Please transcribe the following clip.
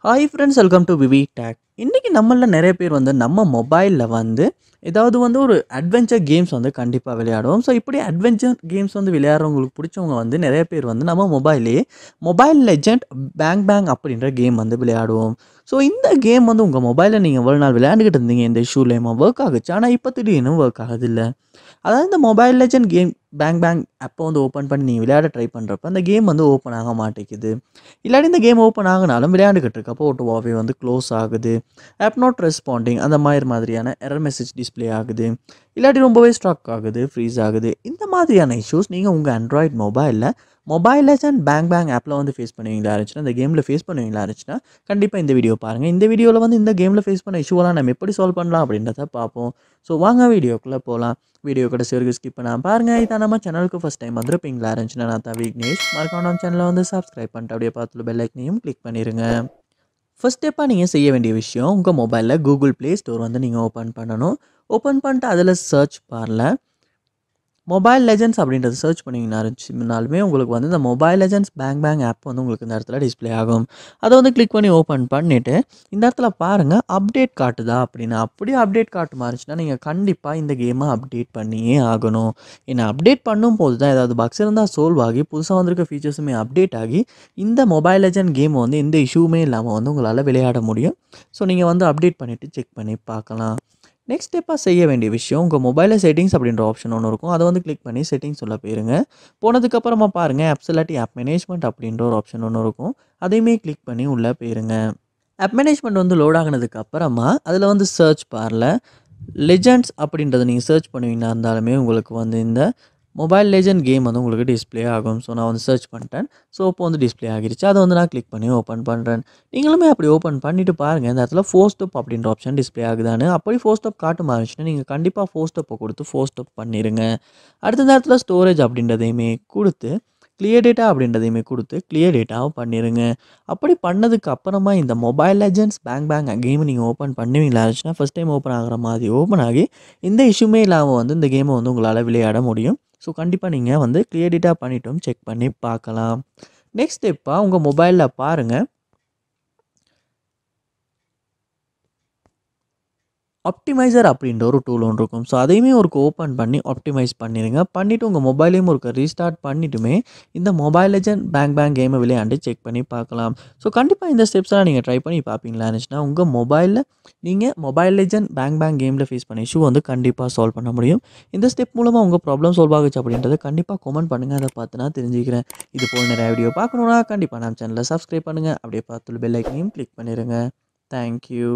Hi friends, welcome to VividTech. இன்றைக்கி நம்மளில் நிறைய பேர் வந்து நம்ம மொபைலில் வந்து ஏதாவது வந்து ஒரு அட்வென்ச்சர் கேம்ஸ் வந்து கண்டிப்பாக விளையாடுவோம். ஸோ இப்படி அட்வென்ச்சர் கேம்ஸ் வந்து விளையாடுறவங்களுக்கு பிடிச்சவங்க வந்து நிறைய பேர் வந்து நம்ம மொபைல் லெஜெண்ட் பேங் பேங் அப்படின்ற கேம் வந்து விளையாடுவோம். ஸோ இந்த கேம் வந்து உங்கள் மொபைலில் நீங்கள் எவ்வளோ நாள் விளையாண்டுக்கிட்டு இருந்தீங்க, இந்த இஷ்யூலேயுமா ஒர்க் ஆகுச்சு, ஆனால் இப்போ திடீர்னு ஒர்க் ஆகுதில்ல. அதாவது இந்த mobile legend game bang bang ஆப்பை வந்து ஓப்பன் பண்ணி நீங்கள் விளையாட ட்ரை பண்ணுறப்ப அந்த கேம் வந்து ஓப்பன் ஆக மாட்டேங்குது. இல்லாட்டி இந்த கேம் ஓப்பன் ஆகுனாலும் விளையாண்டுக்கிட்டு இருக்கப்போ ஓட்டோவாவே வந்து க்ளோஸ் ஆகுது. ஆப் நாட் ரெஸ்பாண்டிங் அந்த மாதிரியான எரர் மெசேஜ் டிஸ்ப்ளே ஆகுது. இல்லாட்டி ரொம்பவே ஸ்ட்ரக் ஆகுது, ஃப்ரீஸ் ஆகுது. இந்த மாதிரியான இஷ்யூஸ் நீங்கள் உங்கள் android mobile legend bang bang ஆப்பில் வந்து ஃபேஸ் பண்ணுவீங்களா இருந்துச்சுன்னா, இந்த கேமில் ஃபேஸ் பண்ணுவீங்களா இருந்துச்சுன்னா, கண்டிப்பாக இந்த வீடியோ பாருங்கள். இந்த வீடியோவில் வந்து இந்த கேமில் ஃபேஸ் பண்ண இஷ்யூவெல்லாம் நம்ம எப்படி சால்வ் பண்ணலாம் அப்படின்றத பார்ப்போம். ஸோ வாங்க வீடியோக்குள்ளே போகலாம். வீடியோ கடைசி வரைக்கும் ஸ்கிப் பண்ணாமல் பாருங்கள். இதான் நம்ம சேனலுக்கு ஃபஸ்ட் டைம் வந்திருப்பீங்களா இருந்துச்சுன்னா, நான் தான் விக்னேஷ். மறக்காம நம்ம சேனலை வந்து சப்ஸ்கிரைப் பண்ணிட்டு அப்படியே பார்த்துட்டு பெல் ஐக்கனையும் கிளிக் பண்ணிடுங்க. ஃபர்ஸ்ட் ஸ்டெப்பாக நீங்கள் செய்ய வேண்டிய விஷயம், உங்கள் மொபைலில் கூகுள் ப்ளே ஸ்டோர் வந்து நீங்கள் ஓப்பன் பண்ணணும். ஓப்பன் பண்ணிட்டு அதில் சர்ச் பாரில் மொபைல் லெஜெண்ட்ஸ் அப்படின்றது சர்ச் பண்ணிங்கன்னா இருந்துச்சுனாலுமே உங்களுக்கு வந்து இந்த mobile legends bang bang app வந்து உங்களுக்கு இந்த இடத்துல டிஸ்ப்ளே ஆகும். அதை வந்து கிளிக் பண்ணி ஓப்பன் பண்ணிவிட்டு இந்த இடத்துல பாருங்கள் அப்டேட் காட்டுதா அப்படின்னு. அப்படியே அப்டேட் காட்டுமா இருந்துச்சுன்னா நீங்கள் கண்டிப்பாக இந்த கேமை அப்டேட் பண்ணியே ஆகணும். ஏன்னா அப்டேட் பண்ணும்போது தான் ஏதாவது பக்ஸ் இருந்தால் சால்வ் ஆகி புதுசாக வந்திருக்க ஃபீச்சர்ஸுமே அப்டேட் ஆகி இந்த மொபைல் லெஜெண்ட் கேம் வந்து எந்த இஷ்யூமே இல்லாமல் வந்து உங்களால் விளையாட முடியும். ஸோ நீங்கள் வந்து அப்டேட் பண்ணிவிட்டு செக் பண்ணி பார்க்கலாம். நெக்ஸ்ட் ஸ்டெப்பாக செய்ய வேண்டிய விஷயம், உங்கள் மொபைலில் செட்டிங்ஸ் அப்படின்ற ஆப்ஷன் ஒன்று இருக்கும். அதை வந்து கிளிக் பண்ணி செட்டிங்ஸ் உள்ள போயிருங்க. போனதுக்கப்புறமா பாருங்கள் ஆப்ஸ் இல்லாட்டி ஆப் மேனேஜ்மெண்ட் அப்படின்ற ஒரு ஆப்ஷன் ஒன்று இருக்கும். அதையுமே கிளிக் பண்ணி உள்ளே போயிருங்க. ஆப் மேனேஜ்மெண்ட் வந்து லோட் ஆகினதுக்கு அப்புறமா அதில் வந்து சர்ச் பாரில் லெஜெண்ட்ஸ் அப்படின்றத நீங்கள் சர்ச் பண்ணுவீங்கன்னா இருந்தாலுமே உங்களுக்கு வந்து இந்த மொபைல் லெஜெண்ட் கேம் வந்து உங்களுக்கு டிஸ்ப்ளே ஆகும். ஸோ நான் வந்து சர்ச் பண்ணிட்டேன். ஸோ இப்போ வந்து டிஸ்ப்ளே ஆகிருச்சு. அதை வந்து நான் கிளிக் பண்ணி ஓப்பன் பண்ணுறேன். நீங்களுமே அப்படி ஓப்பன் பண்ணிவிட்டு பாருங்கள் இந்த இடத்துல ஃபோர் ஸ்டெப் அப்படின்ற ஆப்ஷன் டிஸ்ப்ளே ஆகுதான்னு. அப்படி ஃபோர் ஸ்டெப் காட்டுமா இருந்துச்சுன்னா நீங்கள் கண்டிப்பாக ஃபோர் ஸ்டெப்பை கொடுத்து ஃபோர் ஸ்டெப் பண்ணிடுங்க. அடுத்த இடத்துல ஸ்டோரேஜ் அப்படின்றதையுமே கொடுத்து கிளியர் டேட்டா அப்படின்றதையுமே கொடுத்து கிளியர் டேட்டாவும் பண்ணிடுங்க. அப்படி பண்ணதுக்கு அப்புறமா இந்த மொபைல் லெஜெண்ட்ஸ் பேங் பேங் கேமை நீங்கள் ஓப்பன் பண்ணுவீங்களா இருந்துச்சுன்னா ஃபஸ்ட் டைம் ஓப்பன் ஆகிற மாதிரி ஓப்பன் ஆகி இந்த இஷ்யூமே இல்லாமல் வந்து இந்த கேமை வந்து உங்களால் விளையாட முடியும். ஸோ கண்டிப்பாக நீங்கள் வந்து கிளியர் டேட்டா பண்ணிவிட்டும் செக் பண்ணி பார்க்கலாம். நெக்ஸ்ட் ஸ்டெப்பாக உங்கள் மொபைலில் பாருங்கள் ஆப்டிமைசர் அப்படின்ற ஒரு டூல் ஒன்று இருக்கும். ஸோ அதையுமே ஒரு ஓப்பன் பண்ணி ஆப்டிமைஸ் பண்ணிடுங்க. பண்ணிவிட்டு உங்கள் மொபைலையும் ஒரு ரீஸ்டார்ட் பண்ணிட்டுமே இந்த மொபைல் லெஜெண்ட் பேங் பேங் கேமை விளையாண்டு செக் பண்ணி பார்க்கலாம். ஸோ கண்டிப்பாக இந்த ஸ்டெப்ஸ்லாம் நீங்கள் ட்ரை பண்ணி பார்ப்பீங்களா இருந்துச்சுன்னா உங்கள் மொபைலில் நீங்கள் மொபைல் லெஜெண்ட் பேங் பேங் கேமில் ஃபேஸ் பண்ண இஷ்யூ வந்து கண்டிப்பாக சால்வ் பண்ண முடியும். இந்த ஸ்டெப் மூலமாக உங்கள் ப்ராப்ளம் சால்வ் ஆகுச்சு அப்படின்றத கண்டிப்பாக கமெண்ட் பண்ணுங்கள். அதை பார்த்து நான் தெரிஞ்சுக்கிறேன். இது போல் நிறைய வீடியோ பார்க்கணுன்னா கண்டிப்பாக நம்ம சேனலை சப்ஸ்கிரைப் பண்ணுங்கள். அப்படியே பார்த்துட்டு பெல் ஐக்கனையும் கிளிக் பண்ணிடுங்க. தேங்க்யூ.